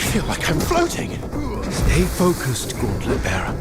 feel like I'm floating. Stay focused, Gauntlet Bearer.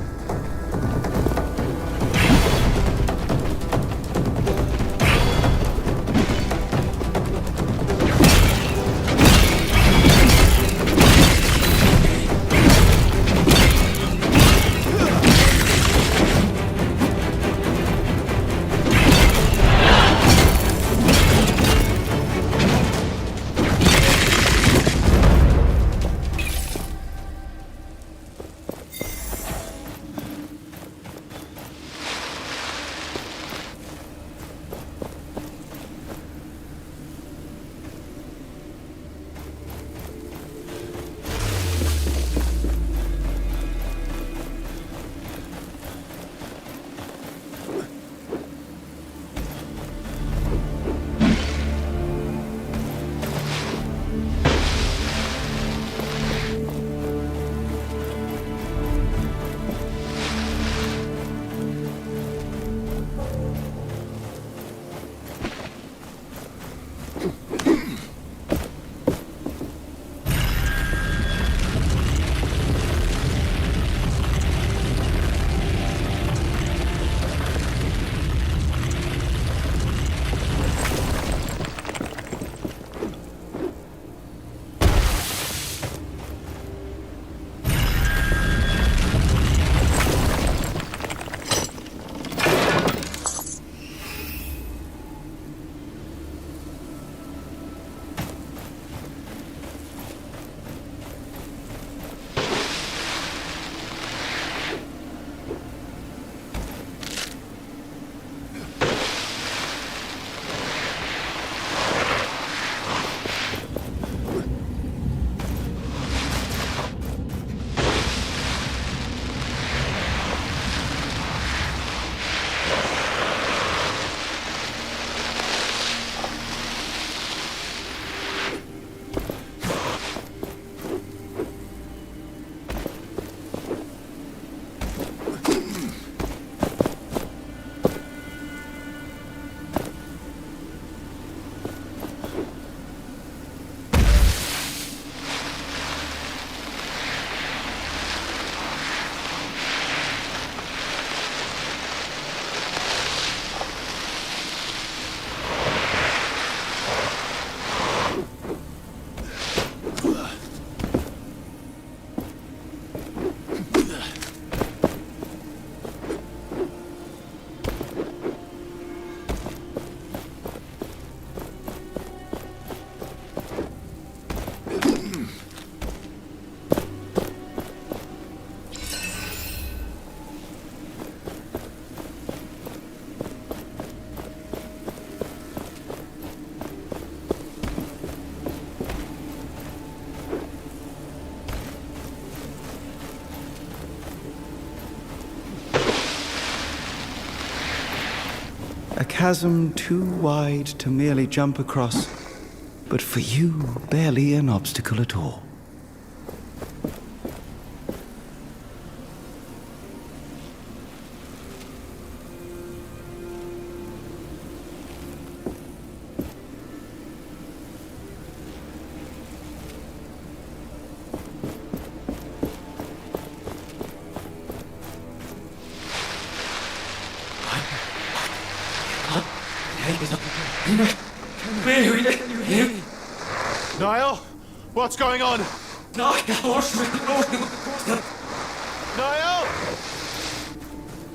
A chasm too wide to merely jump across, but for you, barely an obstacle at all. Niall? What's going on? Niall?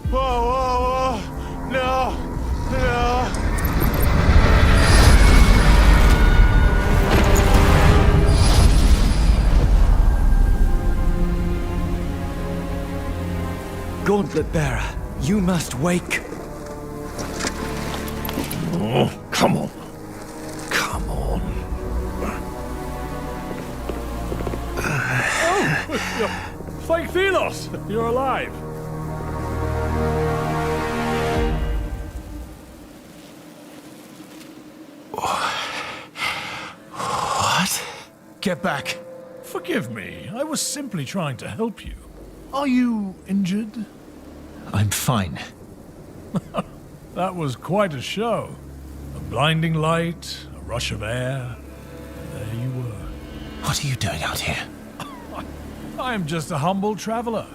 Whoa, whoa, whoa. No, no. Gauntlet Bearer, you must wake. Oh, come on. Come on. Fake Thelos! You're alive! What? Get back. Forgive me, I was simply trying to help you. Are you injured? I'm fine. That was quite a show. A blinding light, a rush of air. There you were. What are you doing out here? I am just a humble traveler.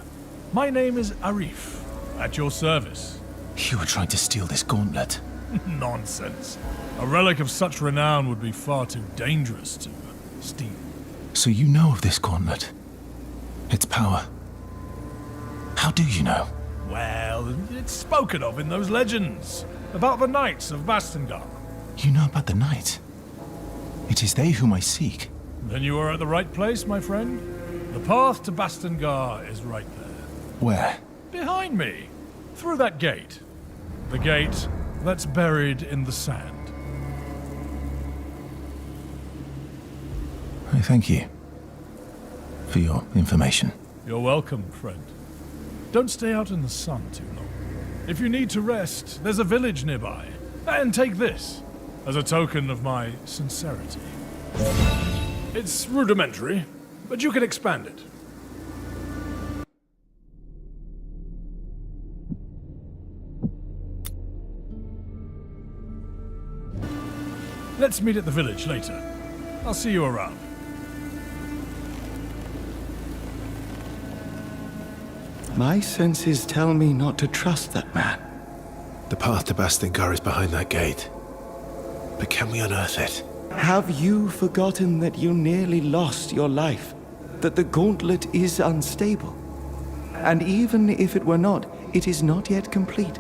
My name is Arif, at your service. You were trying to steal this gauntlet. Nonsense. A relic of such renown would be far too dangerous to steal. So you know of this gauntlet? Its power? How do you know? Well, it's spoken of in those legends about the knights of Bastengar. You know about the knight? It is they whom I seek. Then you are at the right place, my friend. The path to Bastengar is right there. Where? Behind me. Through that gate. The gate that's buried in the sand. I thank you for your information. You're welcome, friend. Don't stay out in the sun too long. If you need to rest, there's a village nearby. And take this, as a token of my sincerity. It's rudimentary, but you can expand it. Let's meet at the village later. I'll see you around. My senses tell me not to trust that man. The path to Bastengar is behind that gate. But can we unearth it? Have you forgotten that you nearly lost your life? That the gauntlet is unstable? And even if it were not, it is not yet complete.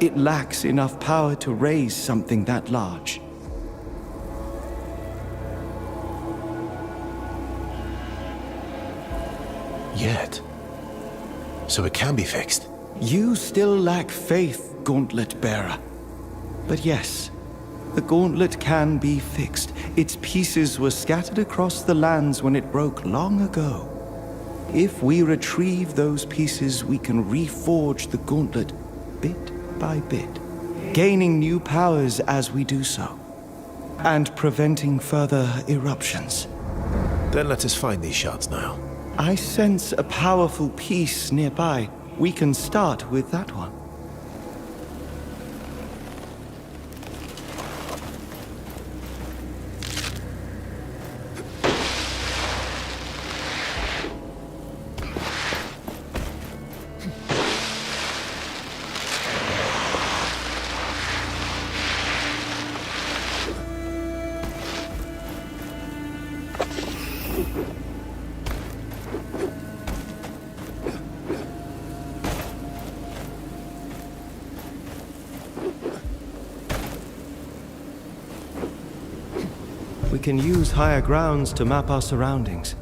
It lacks enough power to raise something that large. Yet. So it can be fixed. You still lack faith, Gauntlet Bearer. But yes, the gauntlet can be fixed. Its pieces were scattered across the lands when it broke long ago. If we retrieve those pieces, we can reforge the gauntlet bit by bit, gaining new powers as we do so, and preventing further eruptions. Then let us find these shards now. I sense a powerful piece nearby. We can start with that one. We can use higher grounds to map our surroundings.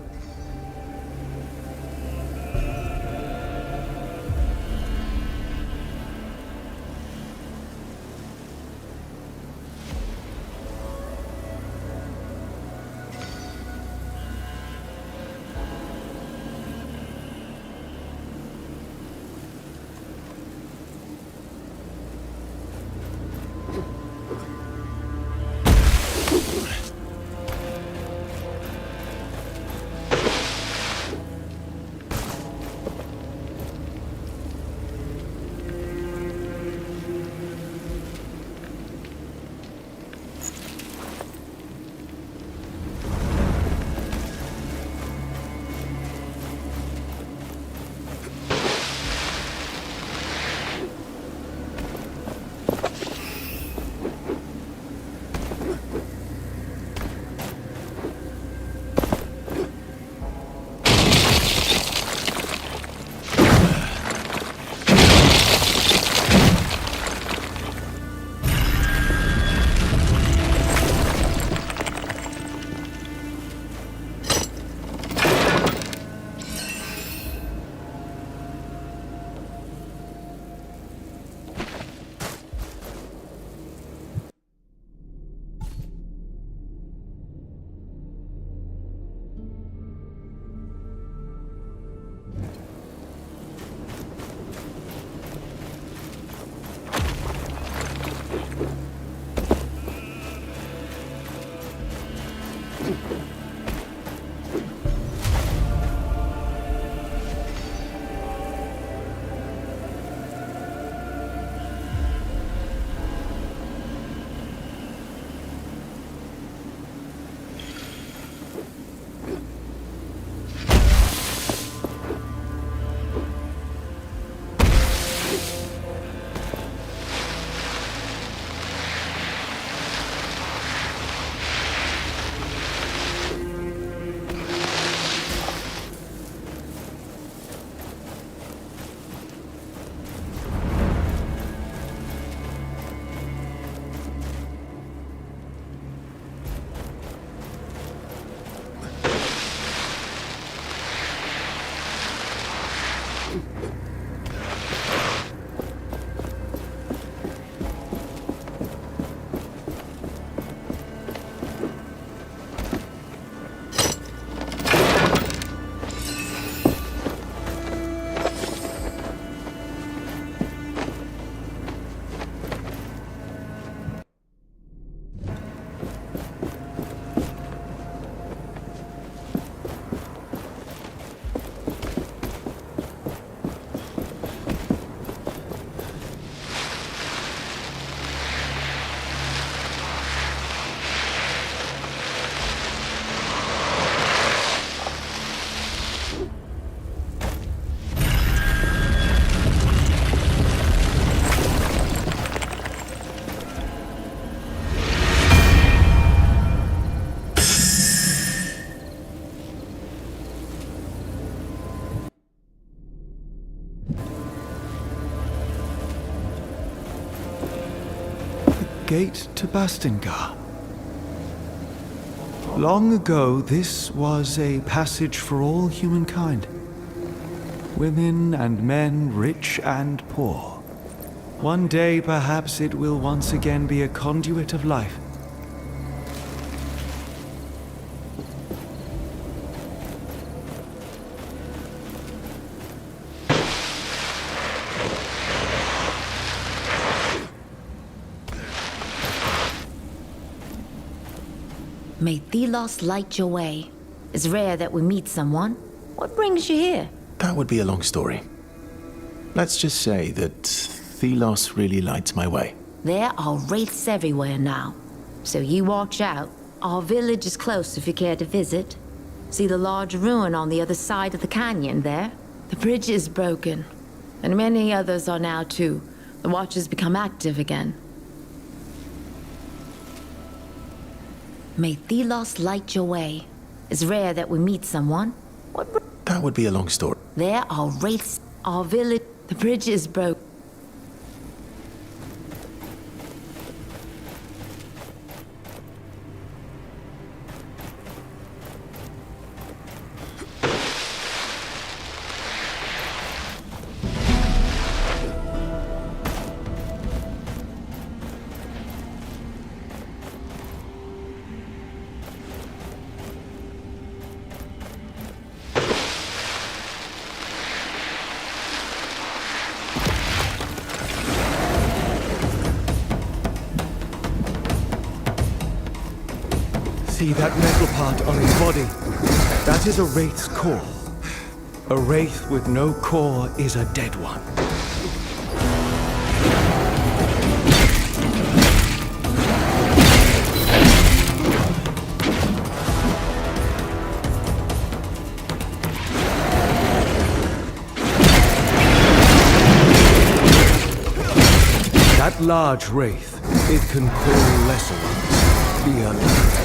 Gate to Bastingar. Long ago, this was a passage for all humankind. Women and men, rich and poor. One day, perhaps, it will once again be a conduit of life. May Thelos light your way. It's rare that we meet someone. What brings you here? That would be a long story. Let's just say that Thelos really lights my way. There are wraiths everywhere now. So you watch out. Our village is close if you care to visit. See the large ruin on the other side of the canyon there? The bridge is broken. And many others are now too. The Watchers become active again. May Thelos light your way. It's rare that we meet someone. That would be a long story. There are wraiths. Our village... The bridge is broken. See that metal part on his body? That is a wraith's core. A wraith with no core is a dead one. That large wraith, it can call lesser ones. Be alert.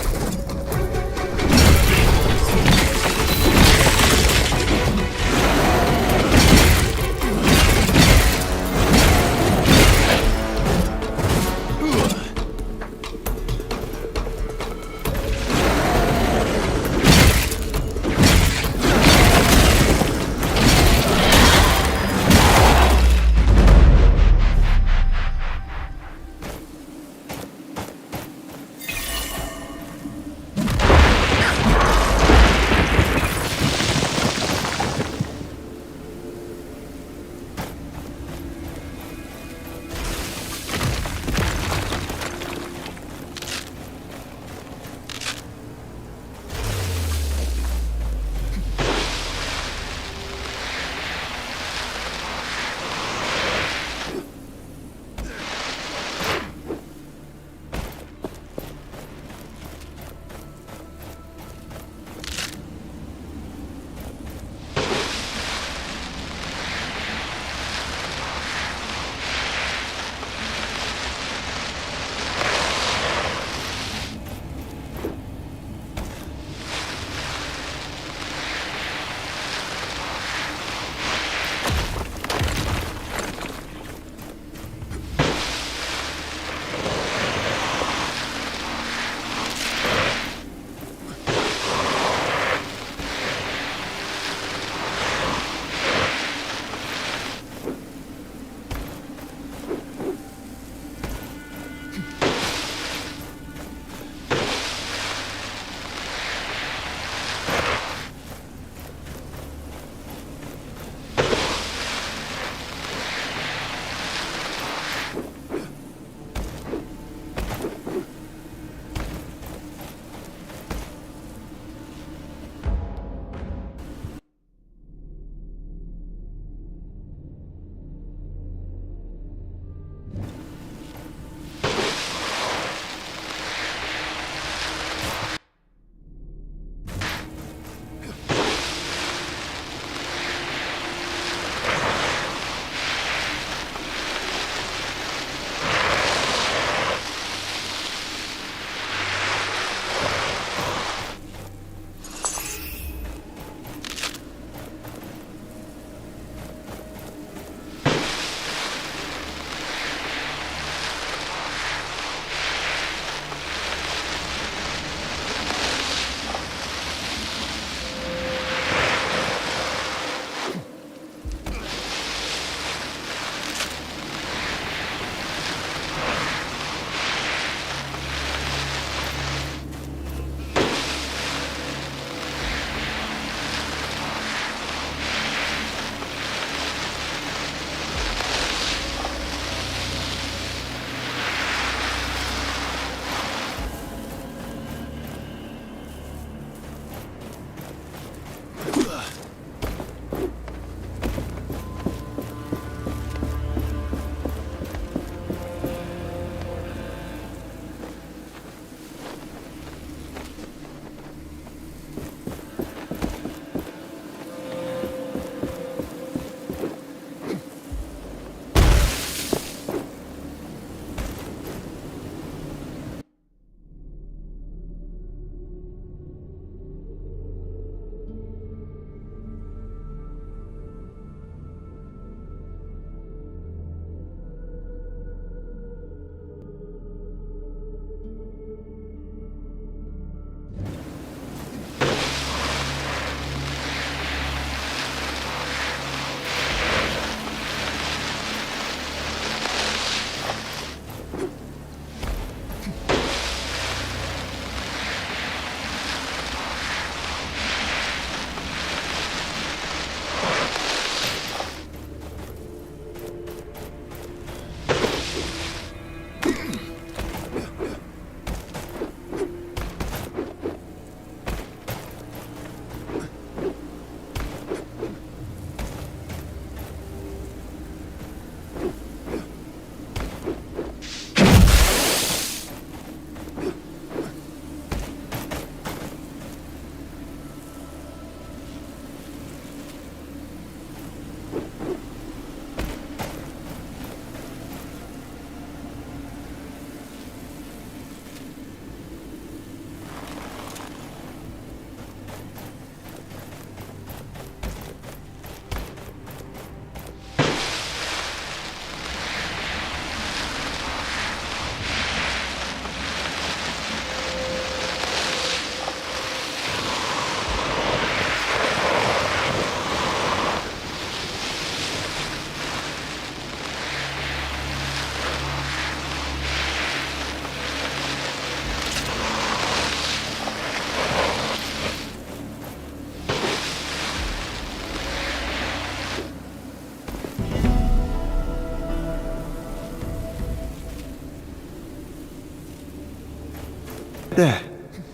there.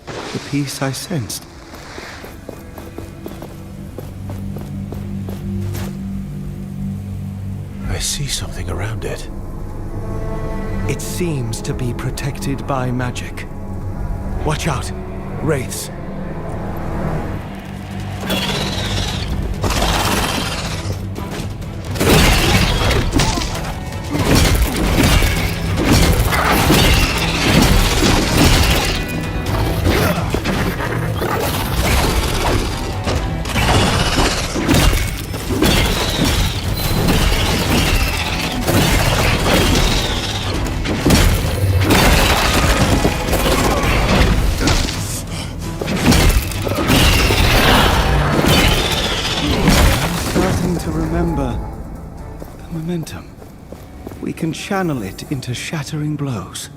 The peace I sensed. I see something around it. It seems to be protected by magic. Watch out! Wraiths. We can channel it into shattering blows.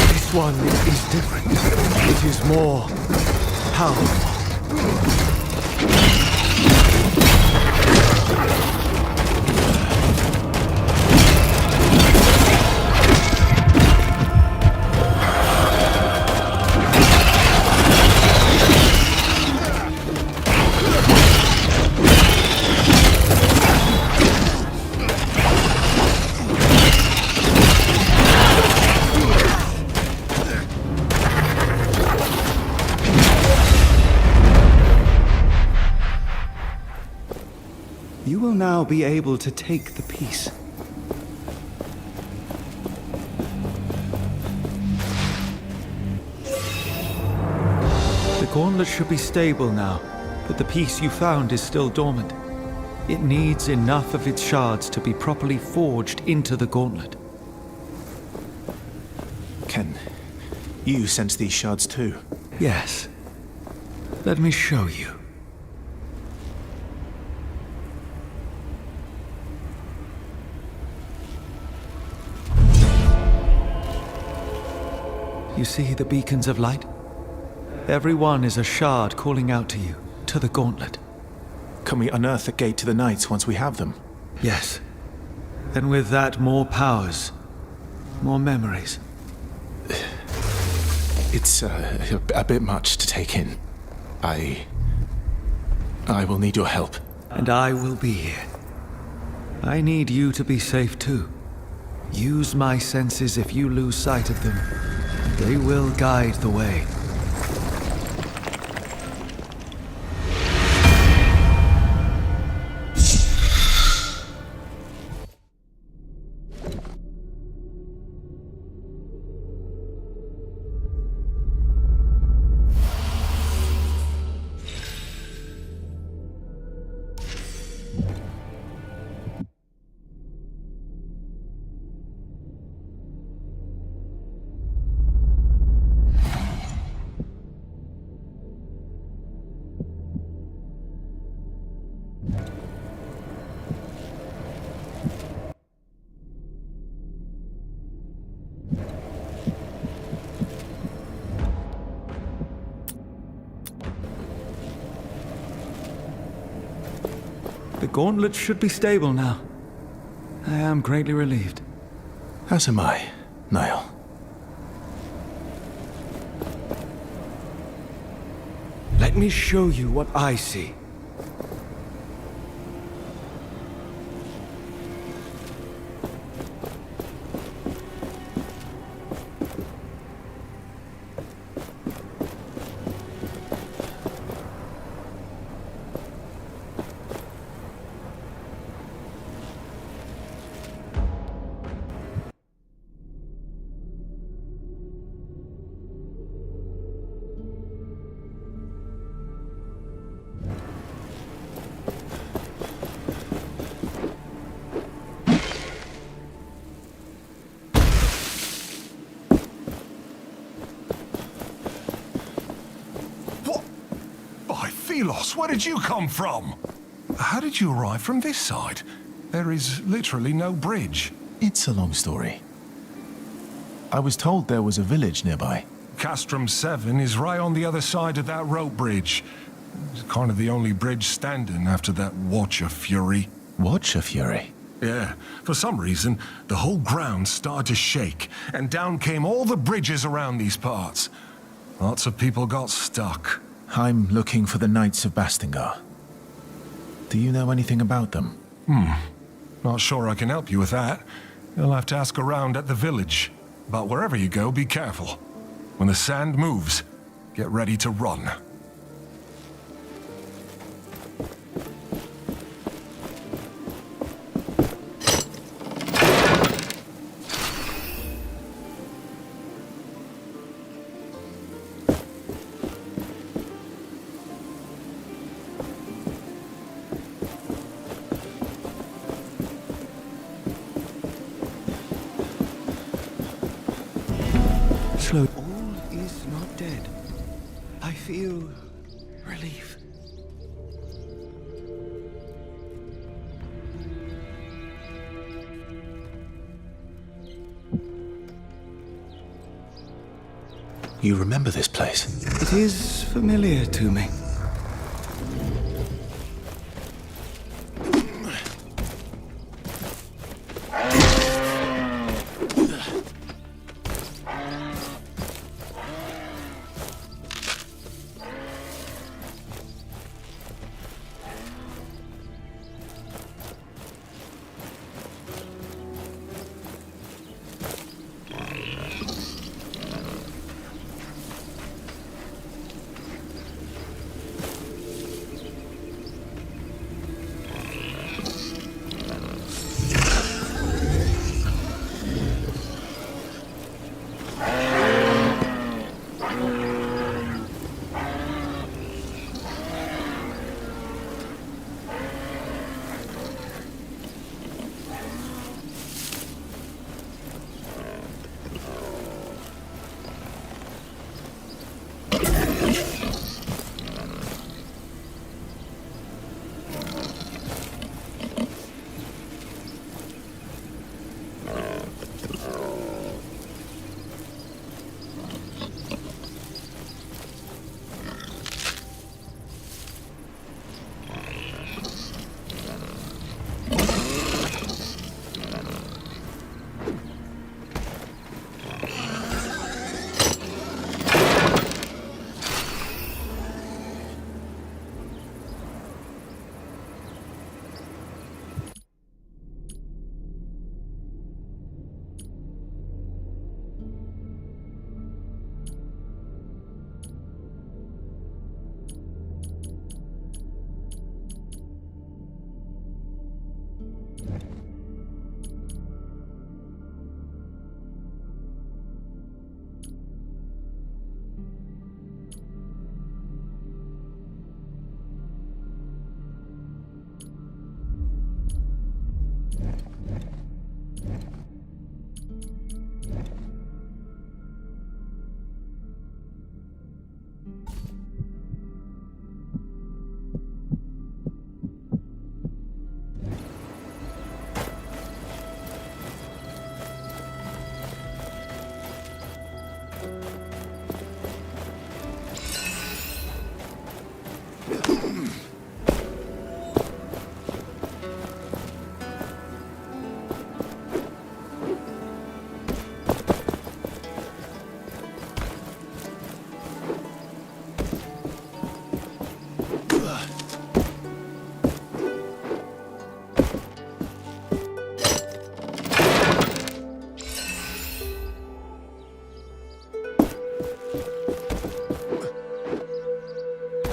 This one is different. It is more powerful. You will now be able to take the piece. The gauntlet should be stable now, but the piece you found is still dormant. It needs enough of its shards to be properly forged into the gauntlet. Can you sense these shards too? Yes. Let me show you. You see the beacons of light? Every one is a shard calling out to you, to the gauntlet. Can we unearth the gate to the Knights once we have them? Yes. And with that, more powers. More memories. It's a bit much to take in. I will need your help. And I will be here. I need you to be safe too. Use my senses if you lose sight of them. They will guide the way. The gauntlet should be stable now. I am greatly relieved. As am I, Niall. Let me show you what I see. Where did you come from? How did you arrive from this side? There is literally no bridge. It's a long story. I was told there was a village nearby. Castrum 7 is right on the other side of that rope bridge. It's kind of the only bridge standing after that Watcher Fury. Watcher Fury? Yeah, for some reason, the whole ground started to shake, and down came all the bridges around these parts. Lots of people got stuck. I'm looking for the Knights of Bastingar. Do you know anything about them? Not sure I can help you with that. You'll have to ask around at the village. But wherever you go, be careful. When the sand moves, get ready to run. Slow. All is not dead. I feel relief. You remember this place? It is familiar to me.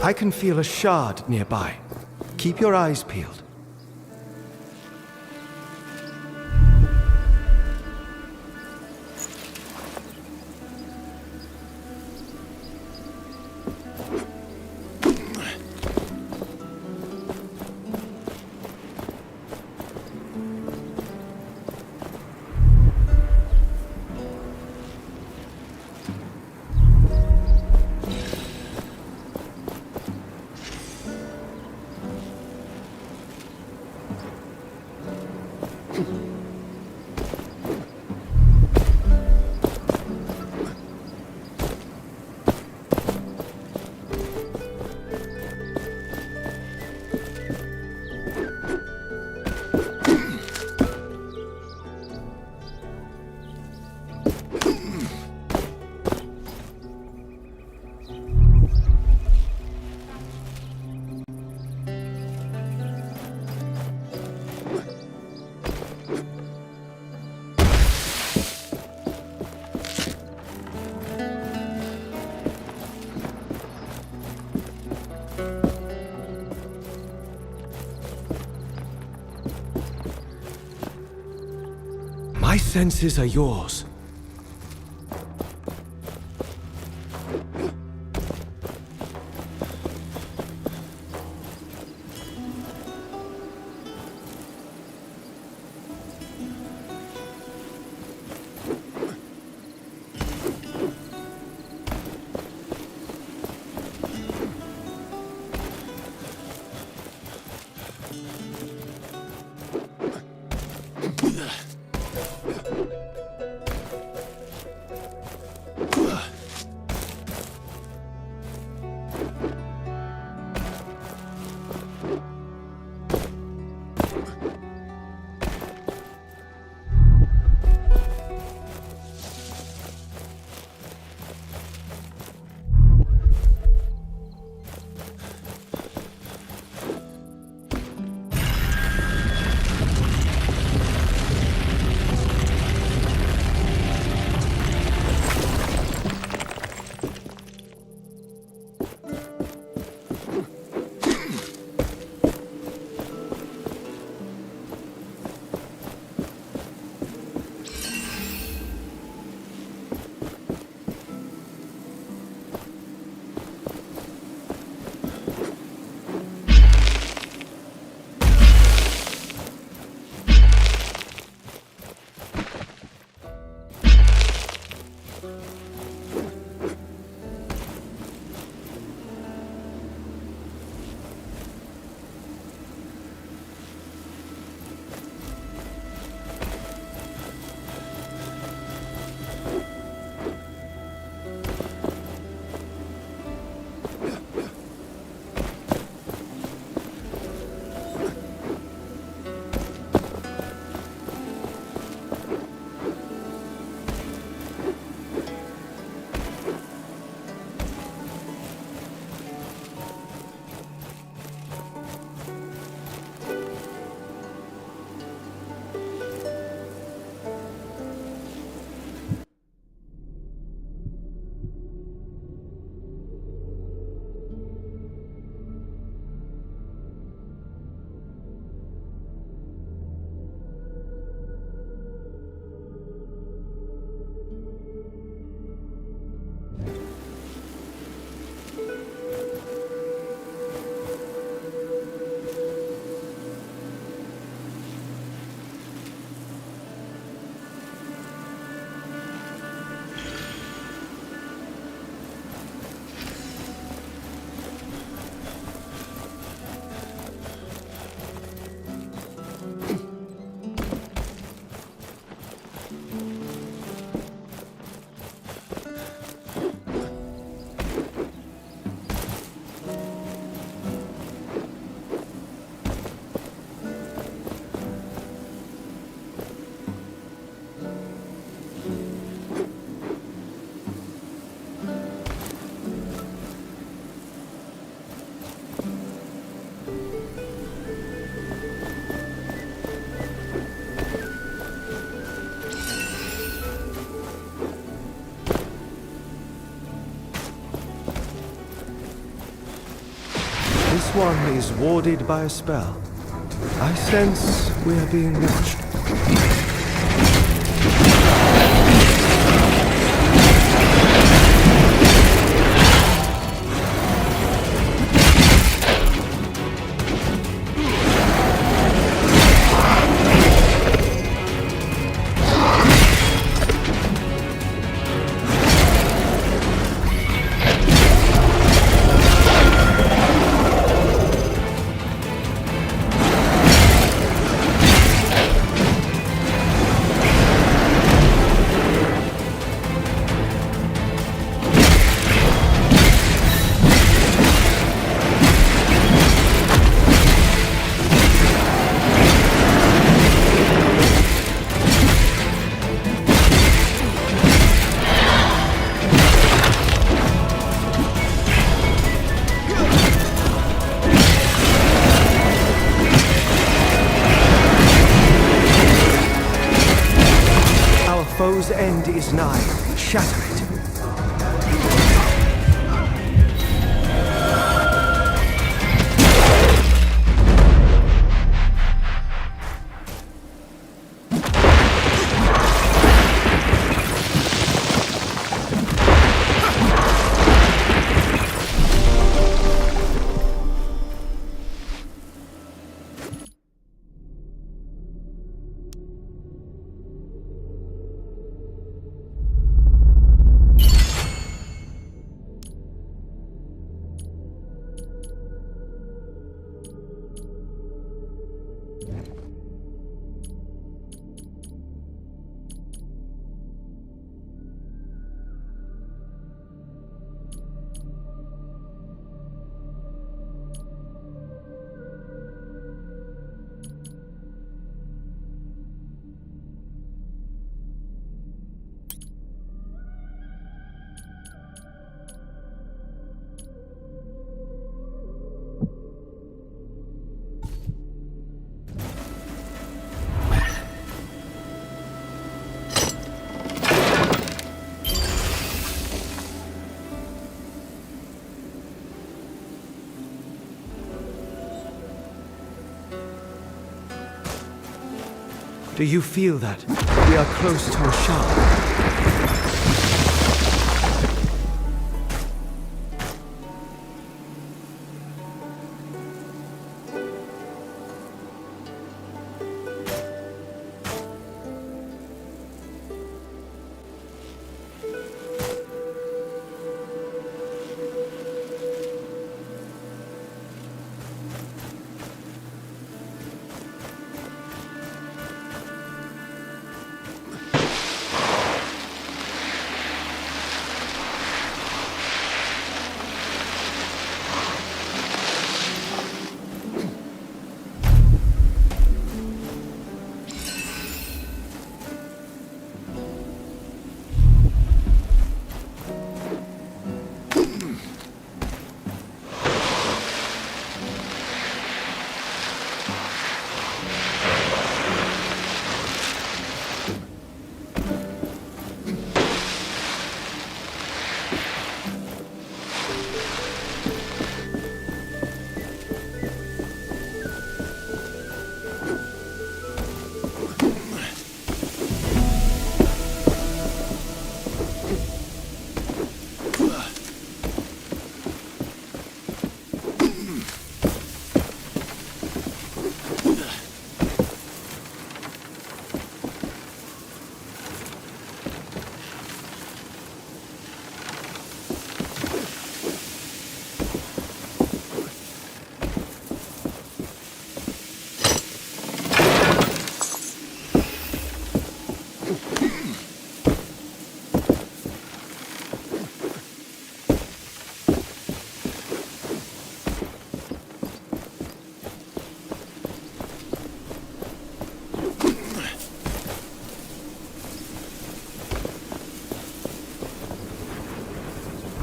I can feel a shard nearby. Keep your eyes peeled. senses are yours. This one is warded by a spell. I sense we are being watched. Foe's end is nigh. Shatter it. Do you feel that? We are close to a shark.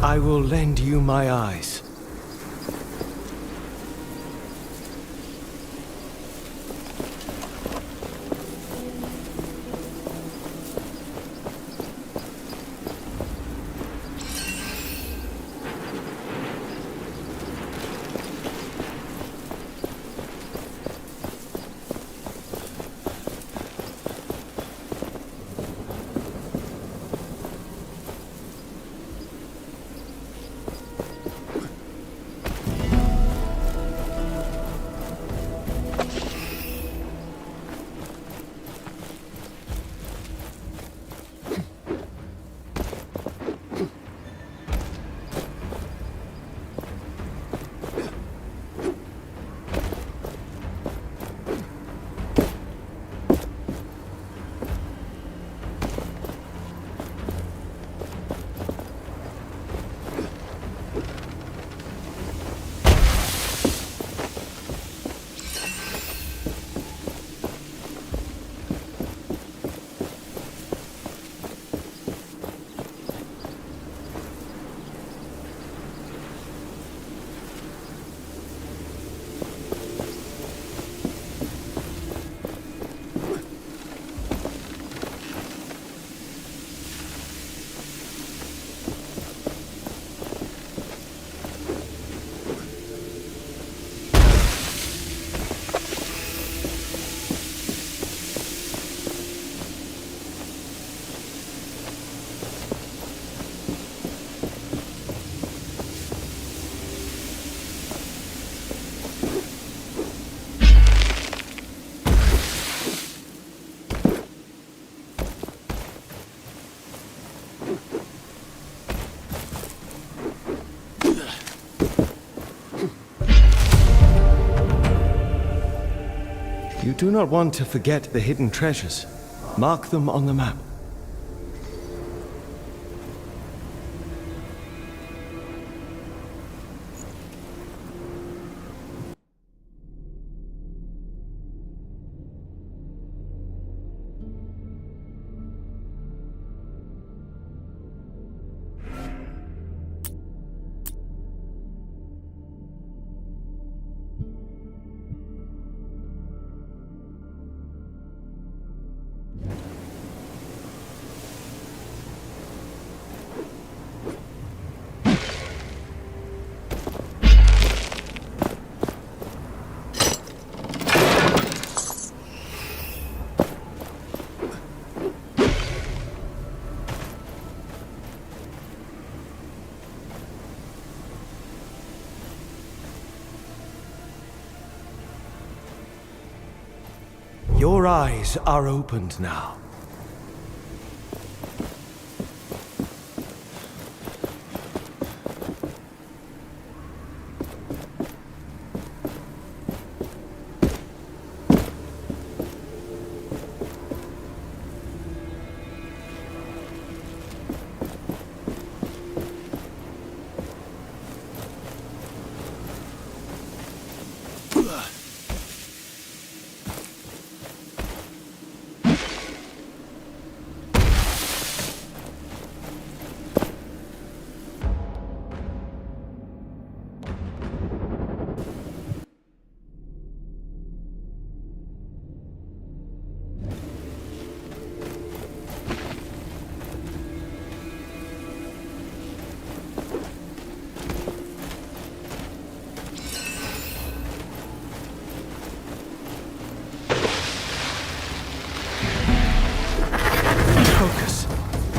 I will lend you my eyes. You do not want to forget the hidden treasures. Mark them on the map. Your eyes are opened now.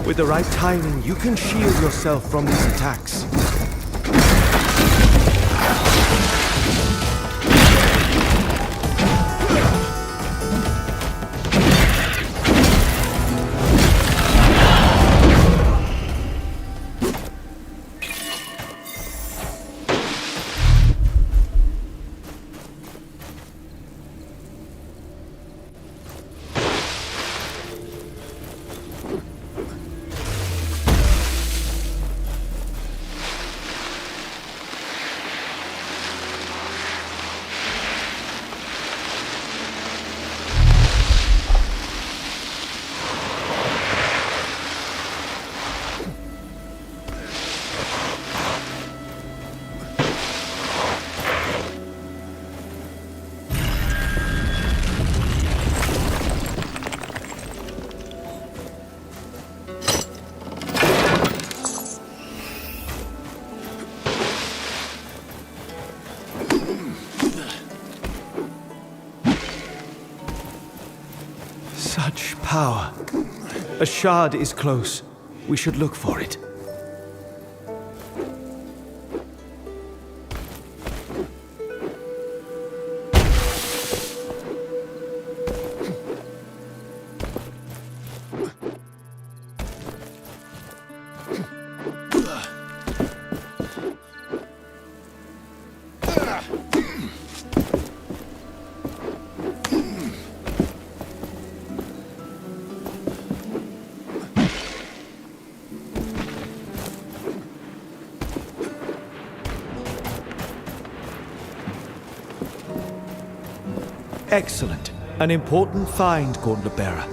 With the right timing, you can shield yourself from these attacks. Such power. A shard is close. We should look for it. Excellent. An important find, Gauntlet Bearer.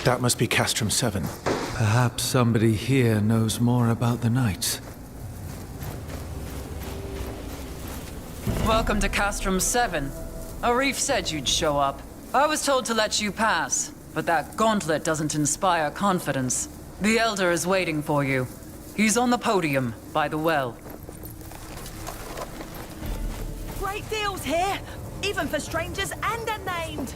That must be Castrum 7. Perhaps somebody here knows more about the Knights. Welcome to Castrum 7. Arif said you'd show up. I was told to let you pass, but that gauntlet doesn't inspire confidence. The Elder is waiting for you. He's on the podium, by the well. Great deals here, even for strangers and unnamed.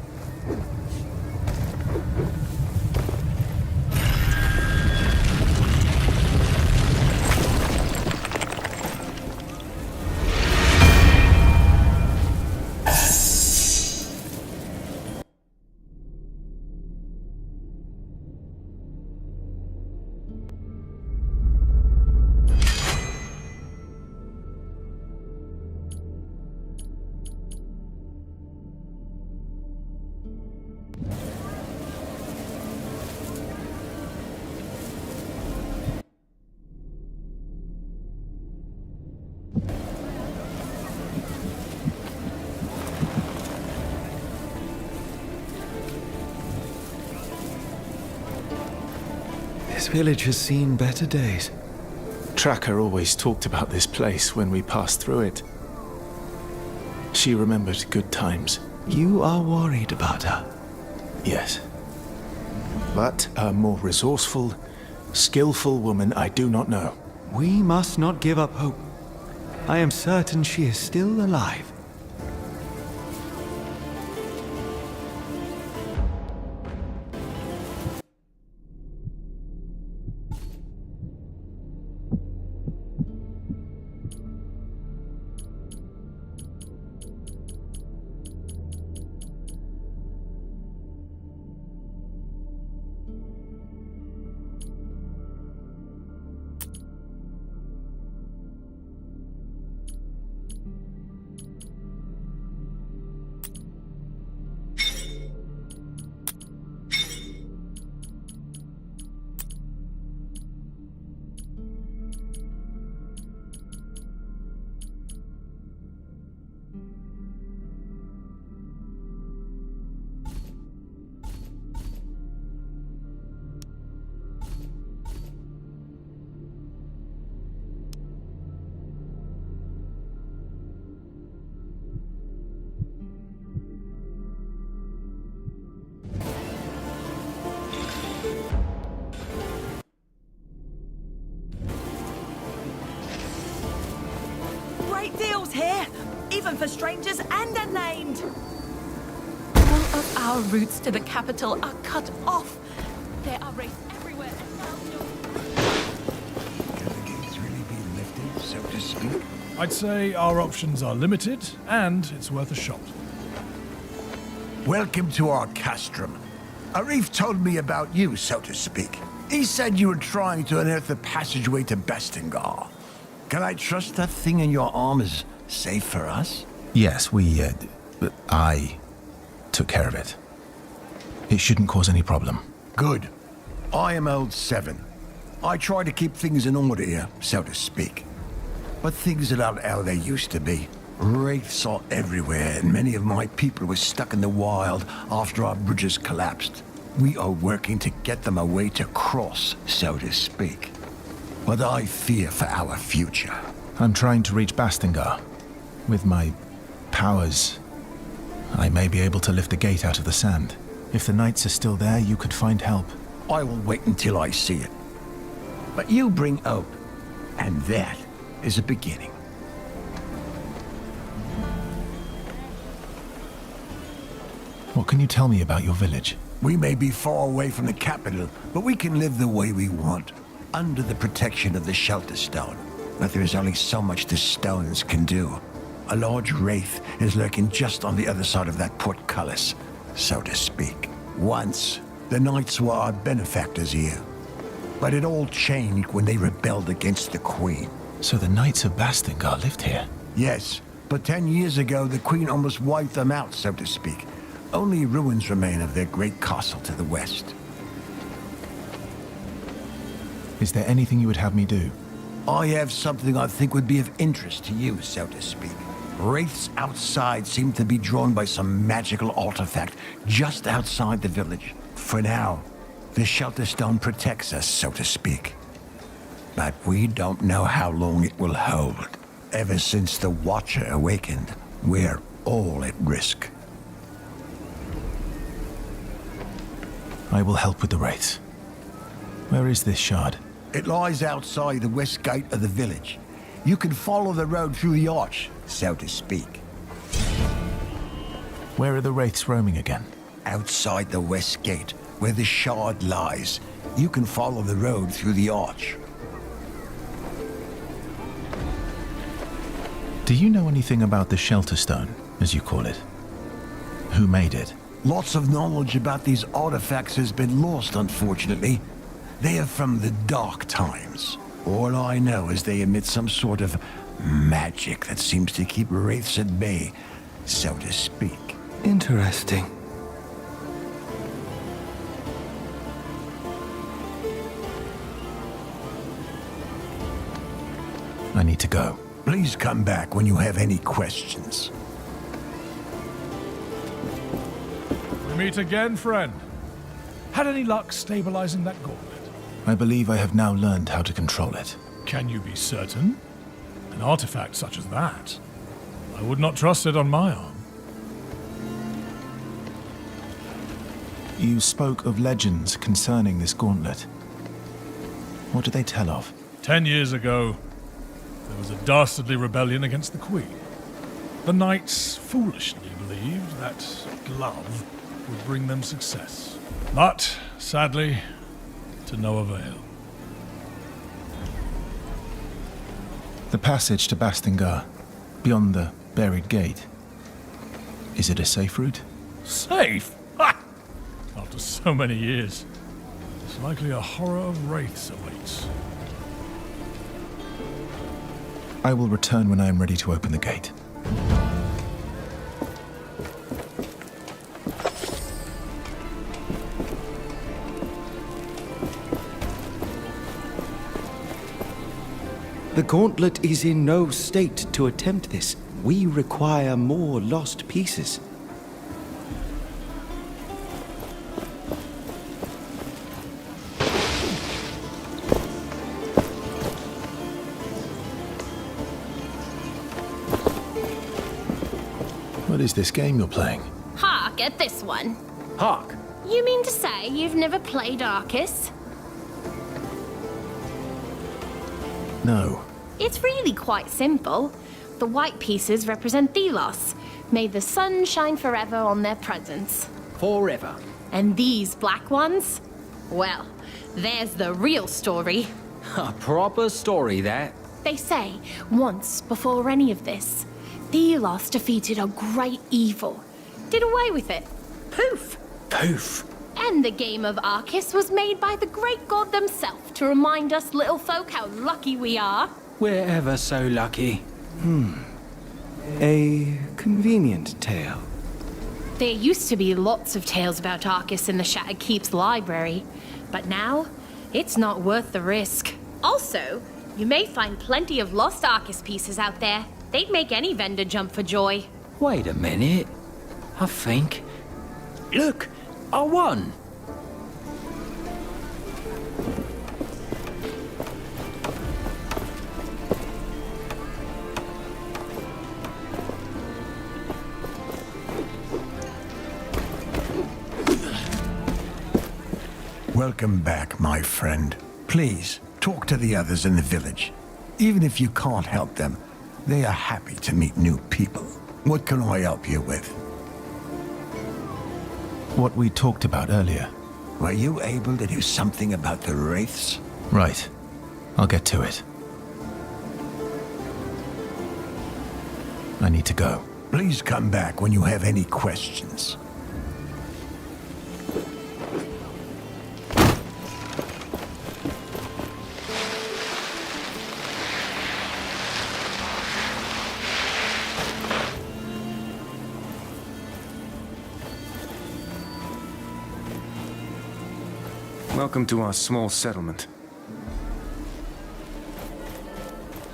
This village has seen better days. Tracker always talked about this place when we passed through it. She remembered good times. You are worried about her. Yes. But a more resourceful, skillful woman I do not know. We must not give up hope. I am certain she is still alive. Great deals here, even for strangers and unnamed. All of our routes to the capital are cut off. There are wraiths everywhere and now Can the gates really be lifted, so to speak? I'd say our options are limited, and it's worth a shot. Welcome to our castrum. Arif told me about you, so to speak. He said you were trying to unearth the passageway to Bastingar. Can I trust that thing in your arm is safe for us? Yes, I took care of it. It shouldn't cause any problem. Good. I am old 7. I try to keep things in order here, so to speak. But things are not how they used to be. Wraiths are everywhere, and many of my people were stuck in the wild after our bridges collapsed. We are working to get them a way to cross, so to speak. But I fear for our future. I'm trying to reach Bastingar. With my powers, I may be able to lift a gate out of the sand. If the knights are still there, you could find help. I will wait until I see it. But you bring hope, and that is a beginning. What can you tell me about your village? We may be far away from the capital, but we can live the way we want, under the protection of the shelter stone. But there is only so much the stones can do. A large wraith is lurking just on the other side of that portcullis, so to speak. Once, the knights were our benefactors here. But it all changed when they rebelled against the Queen. So the Knights of Bastingar lived here? Yes, but 10 years ago, the Queen almost wiped them out, so to speak. Only ruins remain of their great castle to the west. Is there anything you would have me do? I have something I think would be of interest to you, so to speak. Wraiths outside seem to be drawn by some magical artifact just outside the village. For now, the shelter stone protects us, so to speak. But we don't know how long it will hold. Ever since the Watcher awakened, we're all at risk. I will help with the wraiths. Where is this shard? It lies outside the west gate of the village. You can follow the road through the arch, so to speak. Where are the wraiths roaming again? Outside the west gate, where the shard lies. You can follow the road through the arch. Do you know anything about the Shelter Stone, as you call it? Who made it? Lots of knowledge about these artifacts has been lost, unfortunately. They are from the dark times. All I know is they emit some sort of magic that seems to keep wraiths at bay, so to speak. Interesting. I need to go. Please come back when you have any questions. We meet again, friend. Had any luck stabilizing that gauntlet? I believe I have now learned how to control it. Can you be certain? An artifact such as that, I would not trust it on my arm. You spoke of legends concerning this gauntlet. What do they tell of? 10 years ago, there was a dastardly rebellion against the Queen. The knights foolishly believed that glove would bring them success. But, sadly, to no avail. The passage to Bastingar, beyond the buried gate. Is it a safe route? Safe? Ha! After so many years, it's likely a horror of wraiths awaits. I will return when I am ready to open the gate. The gauntlet is in no state to attempt this. We require more lost pieces. What is this game you're playing? Hark at this one. Hark! You mean to say you've never played Arcus? No. It's really quite simple. The white pieces represent Thelos. May the sun shine forever on their presence. Forever. And these black ones? Well, there's the real story. A proper story, that. They say, once before any of this, Thelos defeated a great evil. Did away with it. Poof! Poof. And the game of Arcus was made by the great god themselves to remind us little folk how lucky we are. We're ever so lucky. A convenient tale. There used to be lots of tales about Arcus in the Shattered Keep's library, but now, it's not worth the risk. Also, you may find plenty of lost Arcus pieces out there. They'd make any vendor jump for joy. Wait a minute. I think... Look! I won! Welcome back, my friend. Please, talk to the others in the village. Even if you can't help them, they are happy to meet new people. What can I help you with? What we talked about earlier. Were you able to do something about the wraiths? Right. I'll get to it. I need to go. Please come back when you have any questions. Welcome to our small settlement.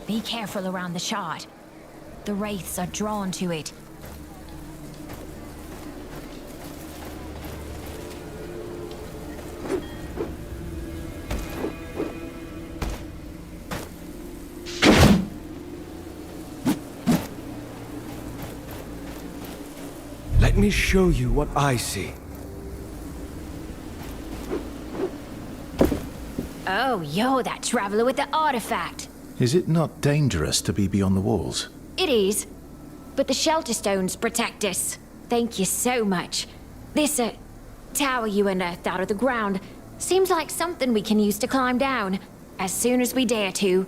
Be careful around the shard. The wraiths are drawn to it. Let me show you what I see. Oh, you're that traveler with the artifact. Is it not dangerous to be beyond the walls? It is. But the shelter stones protect us. Thank you so much. This, tower you unearthed out of the ground seems like something we can use to climb down, as soon as we dare to.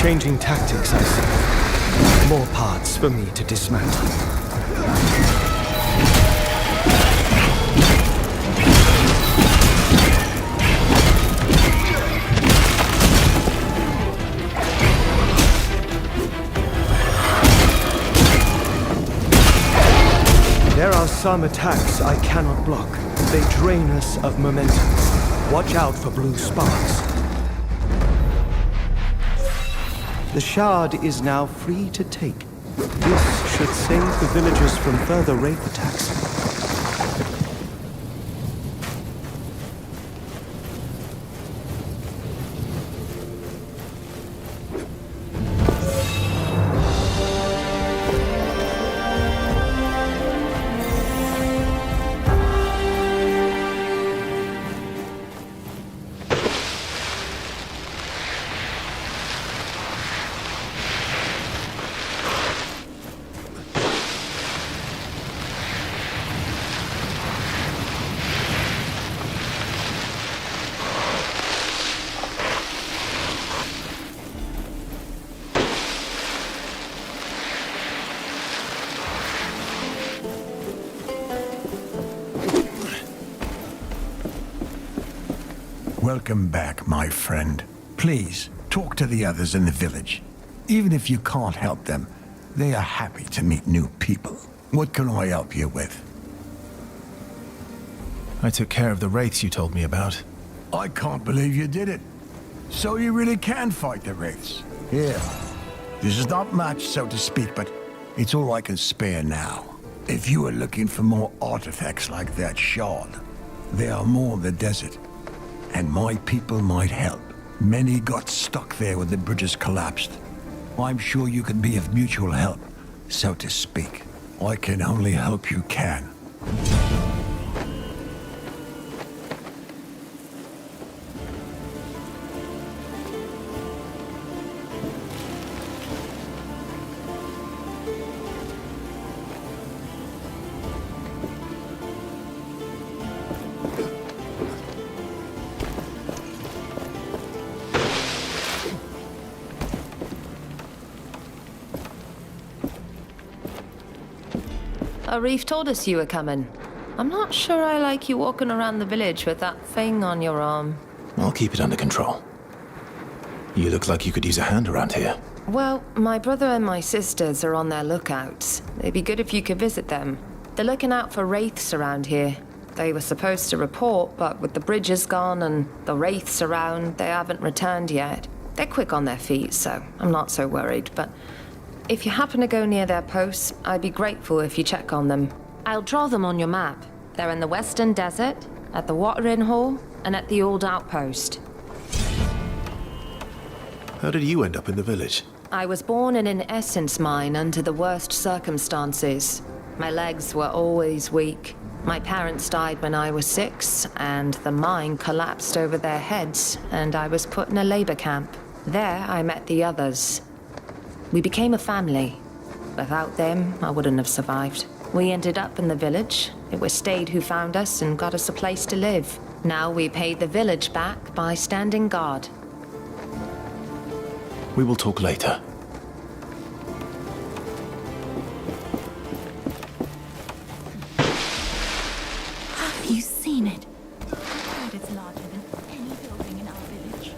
Changing tactics, I see. More parts for me to dismantle. There are some attacks I cannot block. They drain us of momentum. Watch out for blue sparks. The shard is now free to take. This should save the villagers from further wraith attacks. Welcome back, my friend. Please, talk to the others in the village. Even if you can't help them, they are happy to meet new people. What can I help you with? I took care of the wraiths you told me about. I can't believe you did it. So you really can fight the wraiths? Here. This is not much, so to speak, but it's all I can spare now. If you are looking for more artifacts like that shard, there are more in the desert. And my people might help. Many got stuck there when the bridges collapsed. I'm sure you can be of mutual help, so to speak. I can only hope you can. Arif told us you were coming. I'm not sure I like you walking around the village with that thing on your arm. I'll keep it under control. You look like you could use a hand around here. Well, my brother and my sisters are on their lookouts. It'd be good if you could visit them. They're looking out for wraiths around here. They were supposed to report, but with the bridges gone and the wraiths around, they haven't returned yet. They're quick on their feet, so I'm not so worried, but if you happen to go near their posts, I'd be grateful if you check on them. I'll draw them on your map. They're in the western desert, at the watering hole, and at the old outpost. How did you end up in the village? I was born in an essence mine under the worst circumstances. My legs were always weak. My parents died when I was 6, and the mine collapsed over their heads, and I was put in a labor camp. There, I met the others. We became a family. Without them, I wouldn't have survived. We ended up in the village. It was Stade who found us and got us a place to live. Now we paid the village back by standing guard. We will talk later. Have you seen it? God, it's larger than any building in our village.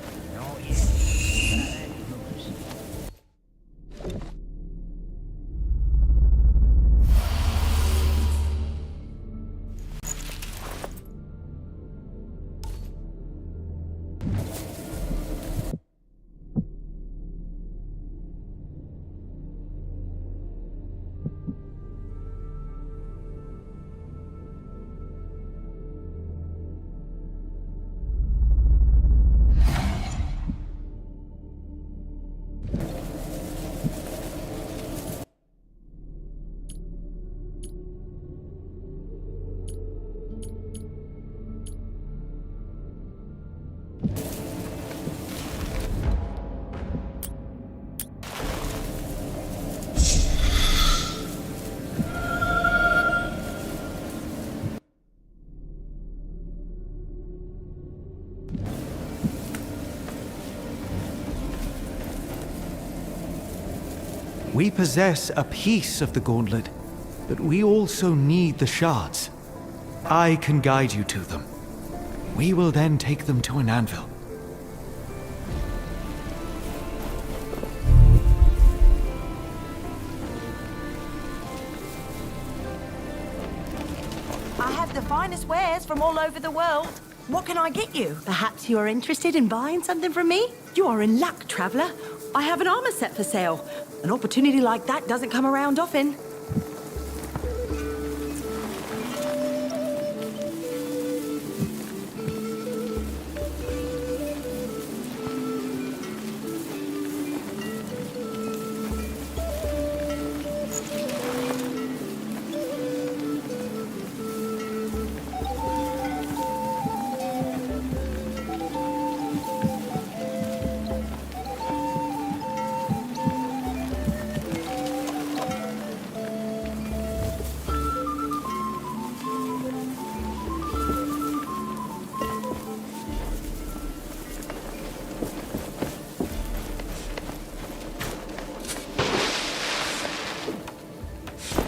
We possess a piece of the gauntlet, but we also need the shards. I can guide you to them. We will then take them to an anvil. I have the finest wares from all over the world. What can I get you? Perhaps you are interested in buying something from me? You are in luck, traveler. I have an armor set for sale. An opportunity like that doesn't come around often.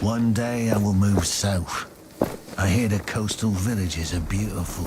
One day I will move south. I hear the coastal villages are beautiful.